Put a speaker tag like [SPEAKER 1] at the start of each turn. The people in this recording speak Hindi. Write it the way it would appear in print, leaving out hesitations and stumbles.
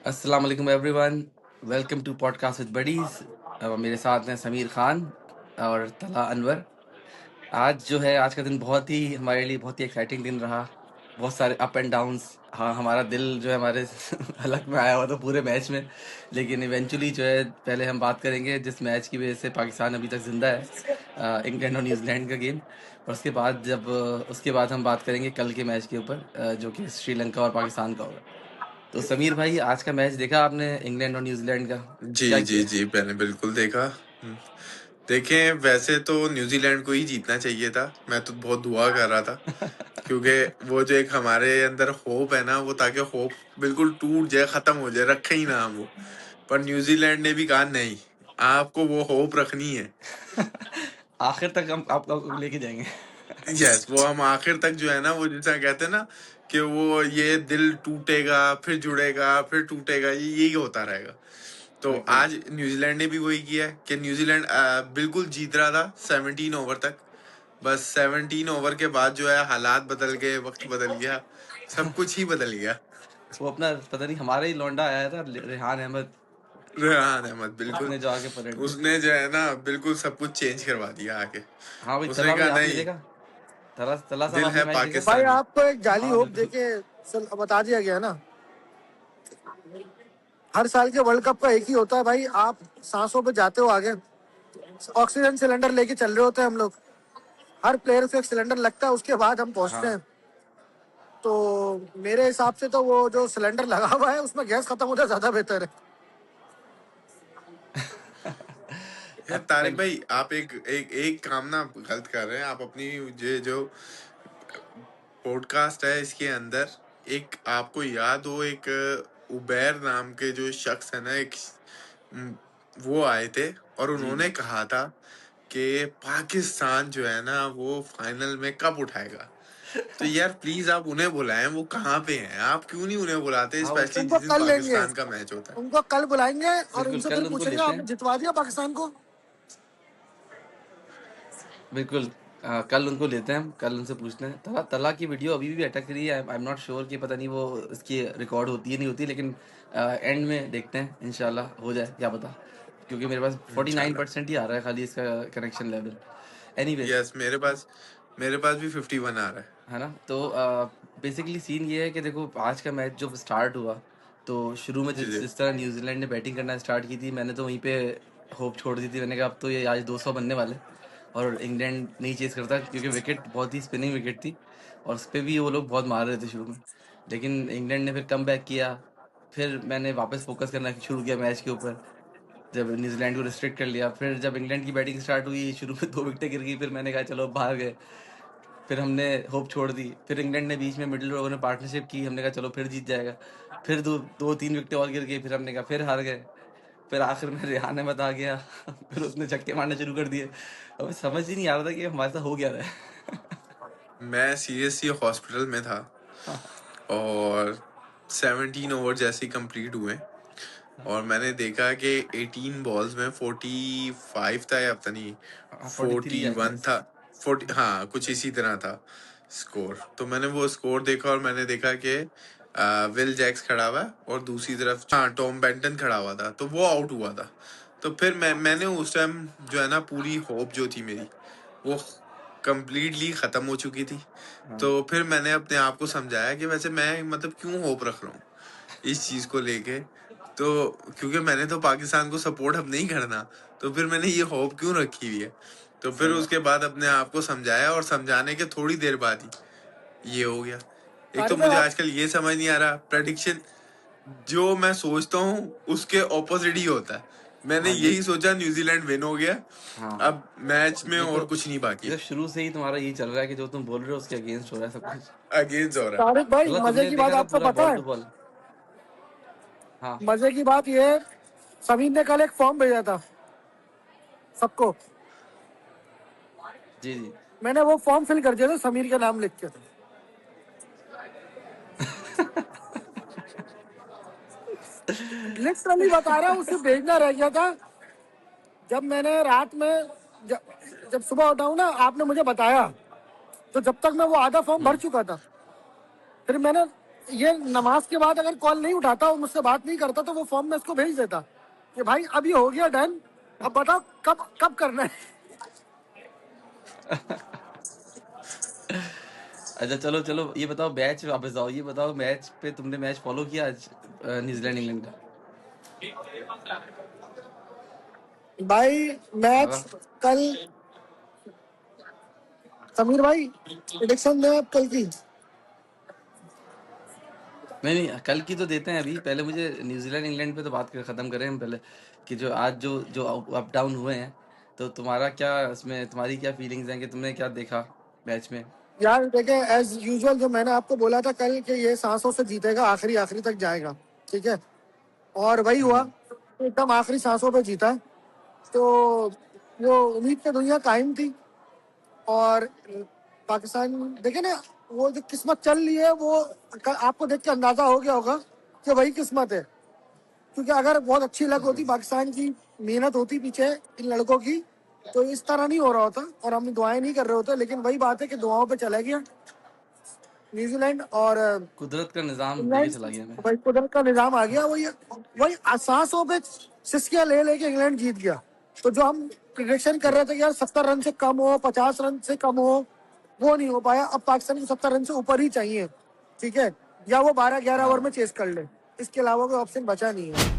[SPEAKER 1] अस्सलाम वालेकुम everyone. Welcome to podcast with buddies. मेरे साथ हैं समीर खान और तला अनवर। आज जो है, आज का दिन बहुत ही हमारे लिए बहुत ही एक्साइटिंग दिन रहा। बहुत सारे अप एंड डाउन्स। हाँ, हमारा दिल जो है हमारे हलक में आया हुआ था पूरे मैच में। लेकिन इवेंचुअली जो है, पहले हम बात करेंगे जिस मैच की वजह से पाकिस्तान अभी तक जिंदा है, इंग्लैंड और न्यूजीलैंड का गेम। और उसके बाद हम बात करेंगे कल के मैच के ऊपर, जो कि श्रीलंका और पाकिस्तान का होगा। तो समीर भाई, आज का मैच देखा आपने इंग्लैंड और न्यूजीलैंड का?
[SPEAKER 2] जी
[SPEAKER 1] क्या
[SPEAKER 2] जी
[SPEAKER 1] किया?
[SPEAKER 2] जी मैंने बिल्कुल देखा। देखें, वैसे तो न्यूजीलैंड को ही जीतना चाहिए था। मैं तो बहुत दुआ कर रहा था, क्योंकि वो जो एक हमारे अंदर होप है ना, वो ताकि होप बिल्कुल टूट जाए, खत्म हो जाए, रखे ही ना हम वो। पर न्यूजीलैंड ने भी कहा नहीं, आपको वो होप रखनी है।
[SPEAKER 1] आखिर तक हम आपको लेके जाएंगे।
[SPEAKER 2] यस, वो हम आखिर तक जो है ना, वो जैसा कहते हैं ना कि वो ये दिल टूटेगा फिर जुड़ेगा फिर टूटेगा, ये यही होता रहेगा। तो
[SPEAKER 1] बिल्कुल।
[SPEAKER 2] आज न्यूजीलैंड ने भी वही किया है कि न्यूजीलैंड बिल्कुल जीत रहा था 17 ओवर तक। बस 17 ओवर के बाद जो है हालात बदल गए, वक्त बदल गया, सब कुछ ही बदल गया।
[SPEAKER 1] वो अपना पता नहीं, हमारा ही लौंडा आया था, रेहान अहमद।
[SPEAKER 2] रेहान अहमद बिल्कुल,
[SPEAKER 1] उसने जो आके पलट दिया।
[SPEAKER 2] उसने जो है ना बिल्कुल सब कुछ चेंज करवा दिया आके।
[SPEAKER 1] हाँ भाई,
[SPEAKER 2] उसने
[SPEAKER 1] तला भाई
[SPEAKER 2] कहा
[SPEAKER 1] आपने
[SPEAKER 2] नहीं,
[SPEAKER 1] देखा? तला तला साहब,
[SPEAKER 2] दिल
[SPEAKER 1] आपने
[SPEAKER 2] है
[SPEAKER 1] मैच देखा?
[SPEAKER 3] भाई
[SPEAKER 2] पाकिस्तानी।
[SPEAKER 3] आपको एक जाली
[SPEAKER 1] हाँ
[SPEAKER 3] होप
[SPEAKER 1] बिल्कुल।
[SPEAKER 3] देके बता दिया गया ना। हर साल के वर्ल्ड कप का एक ही होता है भाई। आप सांसों पे जाते हो आगे, ऑक्सीजन सिलेंडर लेके चल रहे होते हैं हम लोग। हर प्लेयर से एक सिलेंडर लगता है, उसके बाद हम पहुंचते
[SPEAKER 1] हाँ।
[SPEAKER 3] हैं। तो मेरे हिसाब से तो वो जो सिलेंडर लगा हुआ है उसमें गैस खत्म हो जाए ज्यादा बेहतर है।
[SPEAKER 2] यार
[SPEAKER 1] अब
[SPEAKER 2] तारिक
[SPEAKER 1] मैं
[SPEAKER 2] भाई, आप एक एक एक काम ना गलत कर रहे हैं। आप अपनी जो पॉडकास्ट है इसके अंदर, एक आपको याद हो, एक उबैर नाम के जो शख्स है ना, म, वो आए थे और
[SPEAKER 1] जी
[SPEAKER 2] उन्होंने
[SPEAKER 1] जी।
[SPEAKER 2] कहा था कि पाकिस्तान जो है ना वो फाइनल में कब उठाएगा। तो यार प्लीज आप उन्हें बुलाएं, वो कहाँ पे हैं? आप क्यों नहीं उन्हें बुलाते,
[SPEAKER 1] हाँ
[SPEAKER 2] स्पेशली
[SPEAKER 3] उनको
[SPEAKER 2] जिस दिन
[SPEAKER 3] कल लेंगे,
[SPEAKER 2] पाकिस्तान का मैच होता है।
[SPEAKER 3] उनको कल बुलाएंगे और
[SPEAKER 1] बिल्कुल,
[SPEAKER 3] उनसे फिर
[SPEAKER 1] कल उनको
[SPEAKER 3] पूछेंगे
[SPEAKER 1] लेते
[SPEAKER 3] आपने
[SPEAKER 1] हैं।
[SPEAKER 3] जितवा दिया पाकिस्तान को।
[SPEAKER 1] बिल्कुल। कल उनको लेते हैं हम, कल उनसे पूछते हैं। तला तला की वीडियो अभी भी अटक रही है। आई एम नॉट श्योर कि पता नहीं वो इसकी रिकॉर्ड होती है नहीं होती, लेकिन एंड में देखते हैं, इंशाल्लाह हो जाए, क्या पता। क्योंकि मेरे पास 49% ही आ रहा है खाली इसका कनेक्शन लेवल। एनीवेज,
[SPEAKER 2] यस, मेरे पास भी 51 आ रहा है।
[SPEAKER 1] है ना? तो बेसिकली सीन ये है कि देखो, आज का मैच जो स्टार्ट हुआ, तो शुरू में
[SPEAKER 2] जी
[SPEAKER 1] जिस
[SPEAKER 2] जी।
[SPEAKER 1] जिस तरह न्यूजीलैंड ने बैटिंग करना स्टार्ट की थी, मैंने तो वहीं पे होप छोड़ दी थी। मैंने कहा अब तो ये आज 200 बनने वाले। और इंग्लैंड नहीं चेस करता, क्योंकि विकेट बहुत ही स्पिनिंग विकेट थी और उस पर भी वो लोग बहुत मार रहे थे शुरू में। लेकिन इंग्लैंड ने फिर कम बैक किया। फिर मैंने वापस फोकस करना शुरू किया मैच के ऊपर, जब न्यूजीलैंड को रिस्ट्रिक्ट कर लिया। फिर जब इंग्लैंड की बैटिंग स्टार्ट हुई, शुरू में 2 विकेटें गिर गई, फिर मैंने कहा चलो बाहर गए। फिर हमने होप छोड़ दी। फिर इंग्लैंड ने बीच में मिडिल ओवर में पार्टनरशिप की, हमने कहा चलो फिर जीत जाएगा। फिर दो दो तीन विकेटें और गिर गई, फिर हमने कहा फिर हार गए। फिर आखिर में रेहान अहमद आ गया। फिर उसने छक्के मारने शुरू कर दिए। अब समझ ही नहीं आ रहा था कि हमारे साथ हो क्या रहा है।
[SPEAKER 2] मैं सीरियसली हॉस्पिटल में था और 17 ओवर जैसे ही कंप्लीट हुए और मैंने देखा कि 18 बॉल्स में 45 था या पता नहीं
[SPEAKER 1] 43 आई
[SPEAKER 2] 41
[SPEAKER 1] गेस।
[SPEAKER 2] था। 40, हाँ कुछ इसी तरह था स्कोर। तो मैंने वो स्कोर देखा और मैंने देखा कि विल जैक्स खड़ा हुआ है और दूसरी तरफ हाँ टॉम बेंटन खड़ा हुआ था, तो वो आउट हुआ था। तो फिर मैंने उस टाइम जो है ना, पूरी होप जो थी मेरी वो कंप्लीटली ख़त्म हो चुकी थी। तो फिर मैंने अपने आप को समझाया कि वैसे मैं मतलब क्यों होप रख रहा हूँ इस चीज़ को लेके। तो क्योंकि मैंने तो पाकिस्तान को सपोर्ट अब नहीं करना, तो फिर मैंने ये होप क्यों रखी हुई है। तो फिर
[SPEAKER 1] सही
[SPEAKER 2] उसके
[SPEAKER 1] बात।
[SPEAKER 2] बाद अपने आप को समझाया और समझाने के थोड़ी देर बाद ही ये हो गया। एक तो
[SPEAKER 3] तारिक भाई
[SPEAKER 2] मुझे
[SPEAKER 3] आप
[SPEAKER 2] आजकल ये समझ नहीं आ रहा, प्रेडिक्शन जो मैं सोचता हूँ उसके ऑपोजिट ही होता है। मैंने
[SPEAKER 1] हाँ ये।
[SPEAKER 2] यही सोचा न्यूजीलैंड विन हो गया,
[SPEAKER 1] हाँ,
[SPEAKER 2] अब मैच में
[SPEAKER 1] ये तो
[SPEAKER 2] और कुछ नहीं बाकी,
[SPEAKER 1] ये तो शुरू से ही तुम्हारा यही चल रहा है कि जो तुम बोल रहे हो उसके अगेंस्ट हो रहा है सब कुछ।
[SPEAKER 2] अगेंस्ट हो रहा है।
[SPEAKER 3] तारिक भाई
[SPEAKER 1] मतलब
[SPEAKER 3] मजे
[SPEAKER 1] तुमने
[SPEAKER 3] की बात
[SPEAKER 1] देखा था
[SPEAKER 3] आपको
[SPEAKER 1] पूरा
[SPEAKER 3] पता
[SPEAKER 1] बॉल
[SPEAKER 3] है,
[SPEAKER 1] टू बॉल। हाँ।
[SPEAKER 3] मजे की बात ये है, समीर ने कल एक फॉर्म भेजा था सबको।
[SPEAKER 1] जी जी।
[SPEAKER 3] मैंने वो फॉर्म फिल कर दिया था समीर का नाम लिख के। लिटरली बता रहा हूँ, उसे भेजना रह गया था। जब मैंने रात में जब, जब सुबह उठा हूँ ना, आपने मुझे बताया, तो जब तक मैं वो आधा फॉर्म भर
[SPEAKER 1] हम्म।
[SPEAKER 3] चुका था। फिर मैंने ये नमाज के बाद अगर कॉल नहीं उठाता और मुझसे बात नहीं करता तो वो फॉर्म में इसको भेज देता कि भाई अब ये हो गया डन, अब बताओ कब कब करना है।
[SPEAKER 1] अच्छा चलो चलो, ये बताओ मैच वापस आओ, ये बताओ मैच पे तुमने मैच फॉलो किया आज न्यूजीलैंड इंग्लैंड का?
[SPEAKER 3] भाई मैच
[SPEAKER 1] हाँ
[SPEAKER 3] कल, समीर भाई प्रिडिक्शन दे आप कल की।
[SPEAKER 1] नहीं नहीं, कल की तो देते हैं अभी, पहले मुझे न्यूजीलैंड इंग्लैंड पे तो बात कर खत्म करें हम पहले, कि जो आज जो जो अप डाउन हुए हैं, तो तुम्हारा क्या इसमें, तुम्हारी क्या फीलिंग्स हैं, कि तुमने क्या देखा मैच में?
[SPEAKER 3] यार देखे एज यूजुअल जो मैंने आपको बोला था कल कि ये सांसों से जीतेगा, आखिरी आखिरी तक जाएगा, ठीक है, और वही हुआ,
[SPEAKER 1] हम्म।
[SPEAKER 3] एकदम आखिरी सांसों पे जीता। तो वो उम्मीद पे दुनिया कायम थी। और पाकिस्तान देखे ना, वो जो किस्मत चल रही है वो आपको देख के अंदाजा हो गया होगा कि वही किस्मत है। क्योंकि अगर बहुत अच्छी लग होती, पाकिस्तान की मेहनत होती पीछे इन लड़कों की, तो इस तरह नहीं हो रहा होता और हम दुआएं नहीं कर रहे होते। लेकिन वही बात है कि दुआओं पे चला गया न्यूजीलैंड, और
[SPEAKER 1] कुदरत का निज़ाम लेके
[SPEAKER 3] इंग्लैंड
[SPEAKER 1] चला गया मैं।
[SPEAKER 3] वही कुदरत का निजाम आ गया। वही वही सांसों पे सिस्कियां ले लेके इंग्लैंड जीत गया। तो जो हम प्रिडिक्शन कर रहे थे कि यार 70 रन से कम हो, 50 रन से कम हो, वो नहीं हो पाया। अब पाकिस्तान को 70 रन से ऊपर ही चाहिए, ठीक है, या वो 12-11 ओवर में चेस कर ले, इसके अलावा कोई ऑप्शन बचा नहीं है।